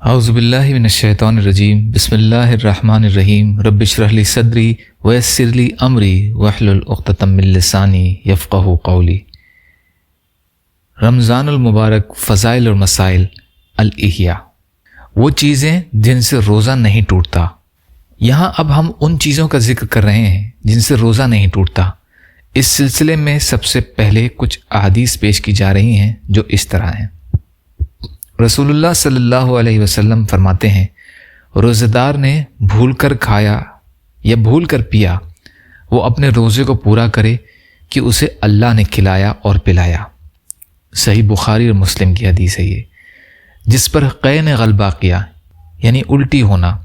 اعوذ باللہ من الشیطان الرجیم بسم اللہ الرحمن الرحیم رب اشرح لی صدری ویسر لی امری واحلل عقدۃ من لسانی یفقہوا قولی۔ رمضان المبارک فضائل اور مسائل الاحیاء، وہ چیزیں جن سے روزہ نہیں ٹوٹتا۔ یہاں اب ہم ان چیزوں کا ذکر کر رہے ہیں جن سے روزہ نہیں ٹوٹتا۔ اس سلسلے میں سب سے پہلے کچھ احادیث پیش کی جا رہی ہیں جو اس طرح ہیں۔ رسول اللہ صلی اللہ علیہ وسلم فرماتے ہیں، روزہ دار نے بھول کر کھایا یا بھول کر پیا، وہ اپنے روزے کو پورا کرے کہ اسے اللہ نے کھلایا اور پلایا۔ صحیح بخاری اور مسلم کی حدیث ہے یہ۔ جس پر قے نے غلبہ کیا یعنی الٹی ہونا،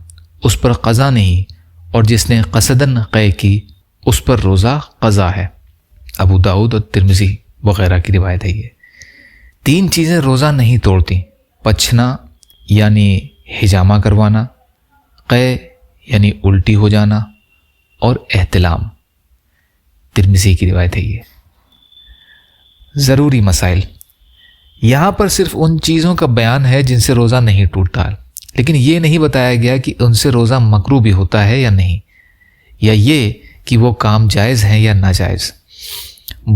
اس پر قضا نہیں، اور جس نے قصدن قے کی اس پر روزہ قضا ہے۔ ابو داؤد اور ترمذی وغیرہ کی روایت ہے یہ۔ تین چیزیں روزہ نہیں توڑتی: پچھنا یعنی حجامہ کروانا، قے یعنی الٹی ہو جانا، اور احتلام۔ ترمذی کی روایت ہے یہ۔ ضروری مسائل، یہاں پر صرف ان چیزوں کا بیان ہے جن سے روزہ نہیں ٹوٹتا، لیکن یہ نہیں بتایا گیا کہ ان سے روزہ مکروہ بھی ہوتا ہے یا نہیں، یا یہ کہ وہ کام جائز ہیں یا ناجائز۔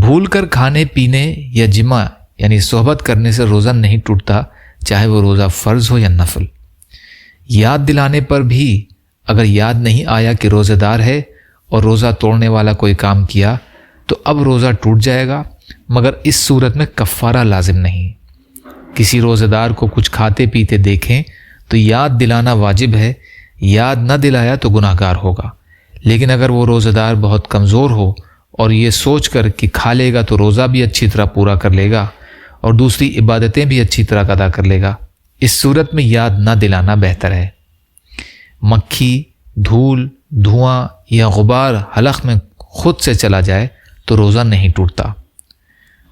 بھول کر کھانے پینے یا جمع یعنی صحبت کرنے سے روزہ نہیں ٹوٹتا، چاہے وہ روزہ فرض ہو یا نفل۔ یاد دلانے پر بھی اگر یاد نہیں آیا کہ روزہ دار ہے اور روزہ توڑنے والا کوئی کام کیا تو اب روزہ ٹوٹ جائے گا، مگر اس صورت میں کفارہ لازم نہیں۔ کسی روزہ دار کو کچھ کھاتے پیتے دیکھیں تو یاد دلانا واجب ہے، یاد نہ دلایا تو گناہ گار ہوگا۔ لیکن اگر وہ روزہ دار بہت کمزور ہو اور یہ سوچ کر کہ کھا لے گا تو روزہ بھی اچھی طرح پورا کر لے گا اور دوسری عبادتیں بھی اچھی طرح ادا کر لے گا، اس صورت میں یاد نہ دلانا بہتر ہے۔ مکھی، دھول، دھواں یا غبار حلق میں خود سے چلا جائے تو روزہ نہیں ٹوٹتا۔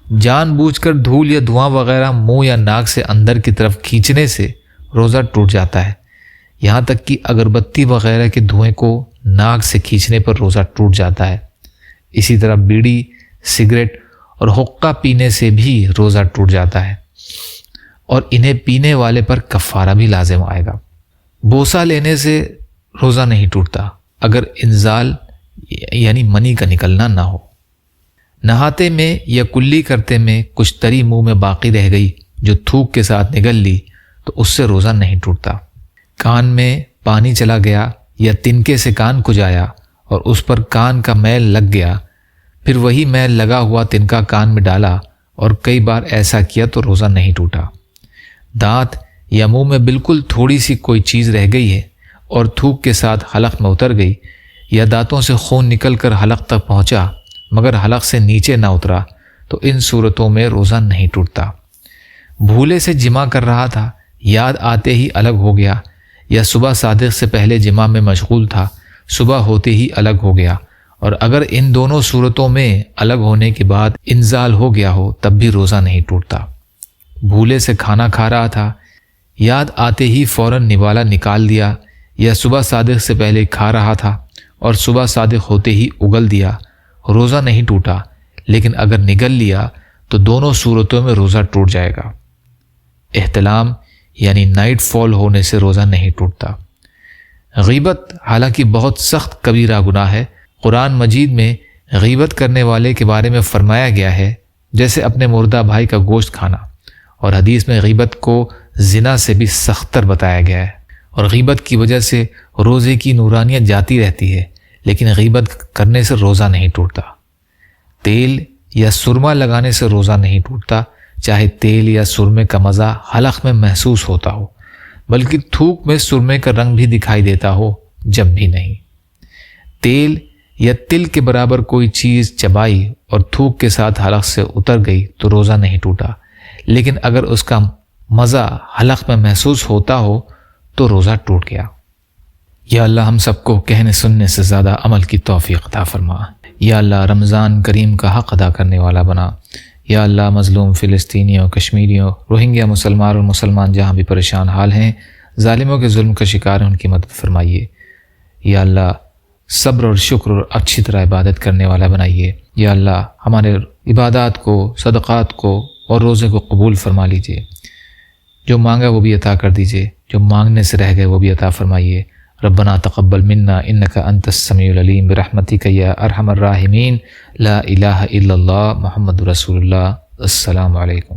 جان بوجھ کر دھول یا دھواں وغیرہ منہ یا ناک سے اندر کی طرف کھینچنے سے روزہ ٹوٹ جاتا ہے، یہاں تک کہ اگربتی وغیرہ کے دھوئیں کو ناک سے کھینچنے پر روزہ ٹوٹ جاتا ہے۔ اسی طرح بیڑی، سگریٹ اور حقہ پینے سے بھی روزہ ٹوٹ جاتا ہے، اور انہیں پینے والے پر کفارہ بھی لازم آئے گا۔ بوسہ لینے سے روزہ نہیں ٹوٹتا اگر انزال یعنی منی کا نکلنا نہ ہو۔ نہاتے میں یا کلی کرتے میں کچھ تری منہ میں باقی رہ گئی جو تھوک کے ساتھ نگل لی تو اس سے روزہ نہیں ٹوٹتا۔ کان میں پانی چلا گیا یا تنکے سے کان کھجایا اور اس پر کان کا میل لگ گیا، پھر وہی میل لگا ہوا تنکا کان میں ڈالا اور کئی بار ایسا کیا تو روزہ نہیں ٹوٹا۔ دانت یا منہ میں بالکل تھوڑی سی کوئی چیز رہ گئی ہے اور تھوک کے ساتھ حلق میں اتر گئی، یا دانتوں سے خون نکل کر حلق تک پہنچا مگر حلق سے نیچے نہ اترا تو ان صورتوں میں روزہ نہیں ٹوٹتا۔ بھولے سے جمع کر رہا تھا، یاد آتے ہی الگ ہو گیا، یا صبح صادق سے پہلے جمع میں مشغول تھا، صبح ہوتے ہی الگ ہو گیا، اور اگر ان دونوں صورتوں میں الگ ہونے کے بعد انزال ہو گیا ہو تب بھی روزہ نہیں ٹوٹتا۔ بھولے سے کھانا کھا رہا تھا، یاد آتے ہی فوراً نوالا نکال دیا، یا صبح صادق سے پہلے کھا رہا تھا اور صبح صادق ہوتے ہی اگل دیا، روزہ نہیں ٹوٹا، لیکن اگر نگل لیا تو دونوں صورتوں میں روزہ ٹوٹ جائے گا۔ احتلام یعنی نائٹ فال ہونے سے روزہ نہیں ٹوٹتا۔ غیبت حالانکہ بہت سخت کبیرہ گناہ ہے۔ قرآن مجید میں غیبت کرنے والے کے بارے میں فرمایا گیا ہے جیسے اپنے مردہ بھائی کا گوشت کھانا، اور حدیث میں غیبت کو زنا سے بھی سختر بتایا گیا ہے، اور غیبت کی وجہ سے روزے کی نورانیت جاتی رہتی ہے، لیکن غیبت کرنے سے روزہ نہیں ٹوٹتا۔ تیل یا سرما لگانے سے روزہ نہیں ٹوٹتا، چاہے تیل یا سرمے کا مزہ حلق میں محسوس ہوتا ہو، بلکہ تھوک میں سرمے کا رنگ بھی دکھائی دیتا ہو جب بھی نہیں۔ تیل یا تل کے برابر کوئی چیز چبائی اور تھوک کے ساتھ حلق سے اتر گئی تو روزہ نہیں ٹوٹا، لیکن اگر اس کا مزہ حلق میں محسوس ہوتا ہو تو روزہ ٹوٹ گیا۔ یا اللہ ہم سب کو کہنے سننے سے زیادہ عمل کی توفیق عطا فرما۔ یا اللہ رمضان کریم کا حق ادا کرنے والا بنا۔ یا اللہ مظلوم فلسطینیوں، کشمیریوں، روہنگیا مسلمان اور مسلمان جہاں بھی پریشان حال ہیں، ظالموں کے ظلم کا شکار ہیں، ان کی مدد فرمائیے۔ یا اللہ صبر اور شکر اور اچھی طرح عبادت کرنے والا بنائیے۔ یا اللہ ہمارے عبادات کو، صدقات کو اور روزے کو قبول فرما لیجیے۔ جو مانگا وہ بھی عطا کر دیجئے، جو مانگنے سے رہ گئے وہ بھی عطا فرمائیے۔ ربنا تقبل منا انک انت السمیع العلیم برحمتک یا ارحم الراحمین، لا الہ الا اللہ محمد رسول اللہ۔ السلام علیکم۔